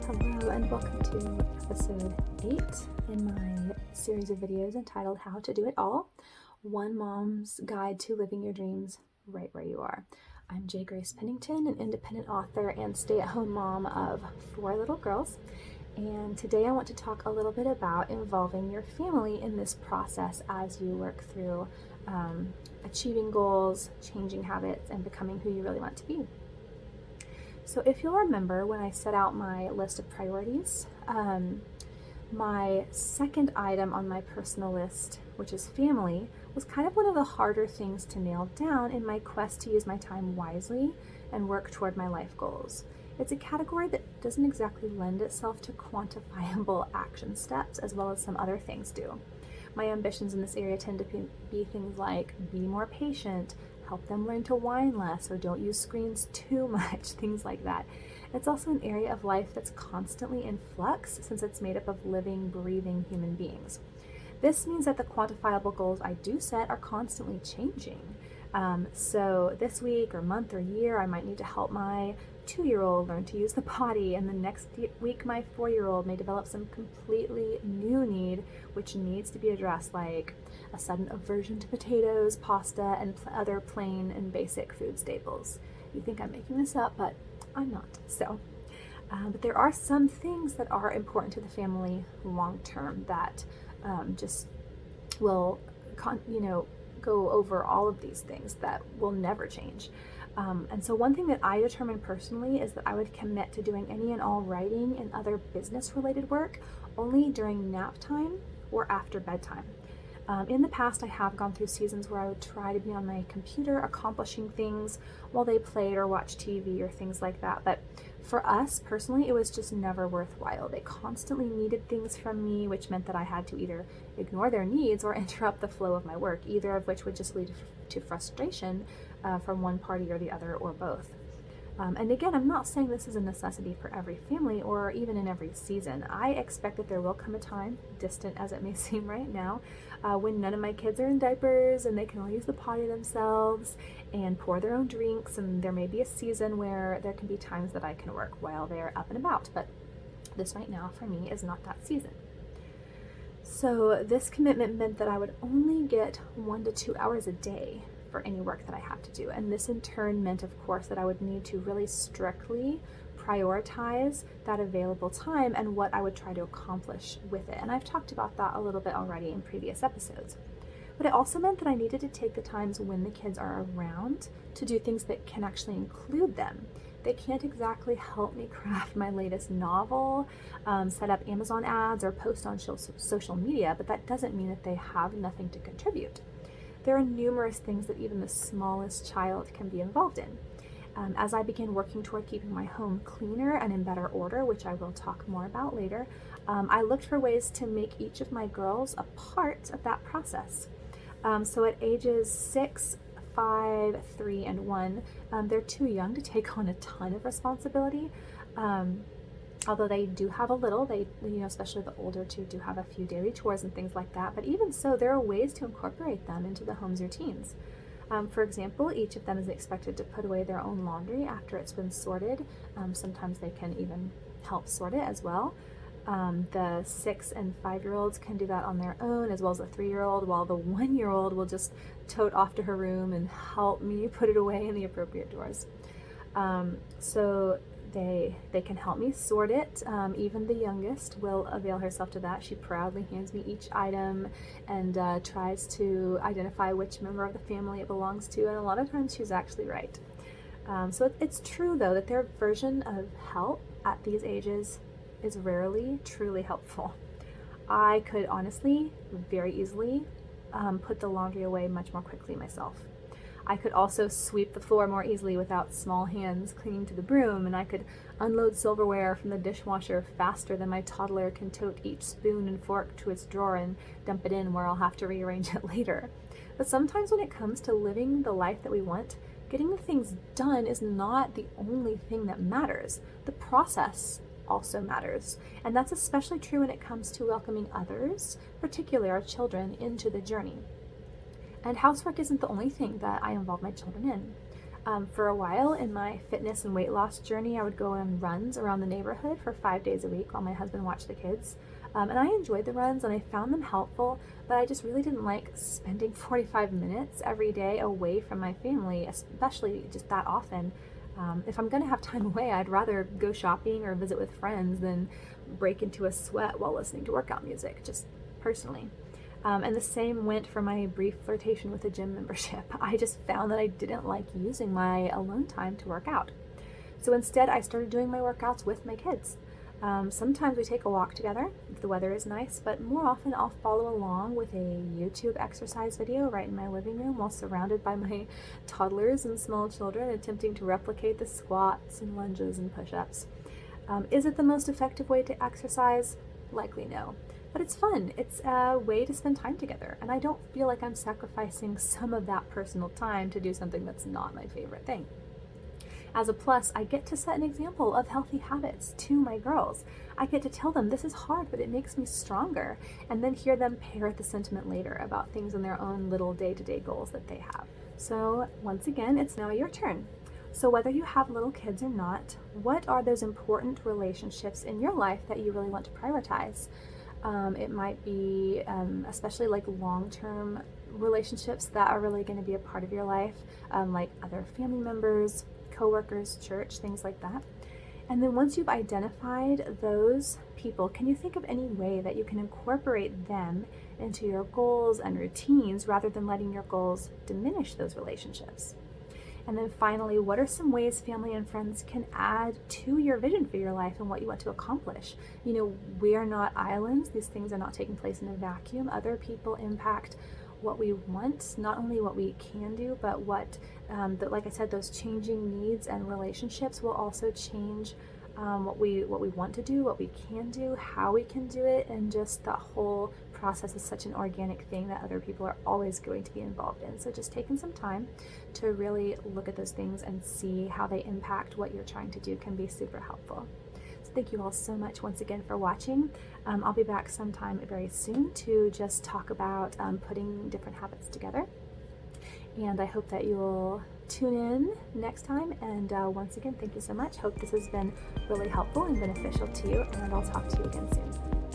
Hello and welcome to episode 8 in my series of videos entitled How to Do It All, One Mom's Guide to Living Your Dreams Right Where You Are. I'm J. Grace Pennington, an independent author and stay-at-home mom of 4 little girls. And today I want to talk a little bit about involving your family in this process as you work through achieving goals, changing habits, and becoming who you really want to be. So if you'll remember when I set out my list of priorities, my second item on my personal list, which is family, was kind of one of the harder things to nail down in my quest to use my time wisely and work toward my life goals. It's a category that doesn't exactly lend itself to quantifiable action steps as well as some other things do. My ambitions in this area tend to be things like be more patient, help them learn to whine less, or don't use screens too much, things like that. It's also an area of life that's constantly in flux since it's made up of living, breathing human beings. This means that the quantifiable goals I do set are constantly changing. So this week or month or year, I might need to help my 2-year-old learn to use the potty, and the next week my 4-year-old may develop some completely new need which needs to be addressed, like a sudden aversion to potatoes, pasta, and other plain and basic food staples. You think I'm making this up, but I'm not. But there are some things that are important to the family long term that just will go over all of these things that will never change. And so one thing that I determined personally is that I would commit to doing any and all writing and other business-related work only during nap time or after bedtime. In the past, I have gone through seasons where I would try to be on my computer accomplishing things while they played or watched TV or things like that. But for us personally, it was just never worthwhile. They constantly needed things from me, which meant that I had to either ignore their needs or interrupt the flow of my work, either of which would just lead to frustration from one party or the other, or both. And again, I'm not saying this is a necessity for every family or even in every season. I expect that there will come a time, distant as it may seem right now, when none of my kids are in diapers and they can all use the potty themselves and pour their own drinks, and there may be a season where there can be times that I can work while they're up and about, but this right now for me is not that season. So this commitment meant that I would only get 1 to 2 hours a day for any work that I have to do. And this in turn meant, of course, that I would need to really strictly prioritize that available time and what I would try to accomplish with it. And I've talked about that a little bit already in previous episodes. But it also meant that I needed to take the times when the kids are around to do things that can actually include them. They can't exactly help me craft my latest novel, set up Amazon ads, or post on social media, but that doesn't mean that they have nothing to contribute. There are numerous things that even the smallest child can be involved in. As I began working toward keeping my home cleaner and in better order, which I will talk more about later, I looked for ways to make each of my girls a part of that process. So at ages 6, 5, 3, and 1, they're too young to take on a ton of responsibility. Although they do have a little, especially the older two do have a few daily chores and things like that. But even so, there are ways to incorporate them into the home's routines. For example, each of them is expected to put away their own laundry after it's been sorted. Sometimes they can even help sort it as well. The 6 and 5-year-olds can do that on their own, as well as the 3-year-old, while the 1-year-old will just tote off to her room and help me put it away in the appropriate drawers. So they can help me sort it. Even the youngest will avail herself to that. She proudly hands me each item and tries to identify which member of the family it belongs to, and a lot of times she's actually right. So it's true, though, that their version of help at these ages is rarely truly helpful. I could honestly very easily put the laundry away much more quickly myself. I could also sweep the floor more easily without small hands clinging to the broom, and I could unload silverware from the dishwasher faster than my toddler can tote each spoon and fork to its drawer and dump it in where I'll have to rearrange it later. But sometimes when it comes to living the life that we want, getting the things done is not the only thing that matters. The process also matters, and that's especially true when it comes to welcoming others, particularly our children, into the journey. And housework isn't the only thing that I involve my children in. For a while in my fitness and weight loss journey, I would go on runs around the neighborhood for 5 days a week while my husband watched the kids. And I enjoyed the runs and I found them helpful, but I just really didn't like spending 45 minutes every day away from my family, especially just that often. If I'm gonna have time away, I'd rather go shopping or visit with friends than break into a sweat while listening to workout music, just personally. And the same went for my brief flirtation with a gym membership. I just found that I didn't like using my alone time to work out. So instead, I started doing my workouts with my kids. Sometimes we take a walk together if the weather is nice, but more often I'll follow along with a YouTube exercise video right in my living room while surrounded by my toddlers and small children attempting to replicate the squats and lunges and push-ups. Is it the most effective way to exercise? Likely no. But it's fun. It's a way to spend time together, and I don't feel like I'm sacrificing some of that personal time to do something that's not my favorite thing. As a plus, I get to set an example of healthy habits to my girls. I get to tell them this is hard, but it makes me stronger, and then hear them parrot the sentiment later about things in their own little day-to-day goals that they have. So once again, it's now your turn. So whether you have little kids or not, what are those important relationships in your life that you really want to prioritize? It might be especially like long-term relationships that are really going to be a part of your life, like other family members, coworkers, church, things like that. And then once you've identified those people, can you think of any way that you can incorporate them into your goals and routines rather than letting your goals diminish those relationships? And then finally, what are some ways family and friends can add to your vision for your life and what you want to accomplish? You know, we are not islands. These things are not taking place in a vacuum. Other people impact what we want, not only what we can do, but what, like I said, those changing needs and relationships will also change what we want to do, what we can do, how we can do it, and just the whole process is such an organic thing that other people are always going to be involved in. So just taking some time to really look at those things and see how they impact what you're trying to do can be super helpful. So thank you all so much once again for watching. I'll be back sometime very soon to just talk about putting different habits together. And I hope that you will tune in next time. And once again, thank you so much. Hope this has been really helpful and beneficial to you. And I'll talk to you again soon.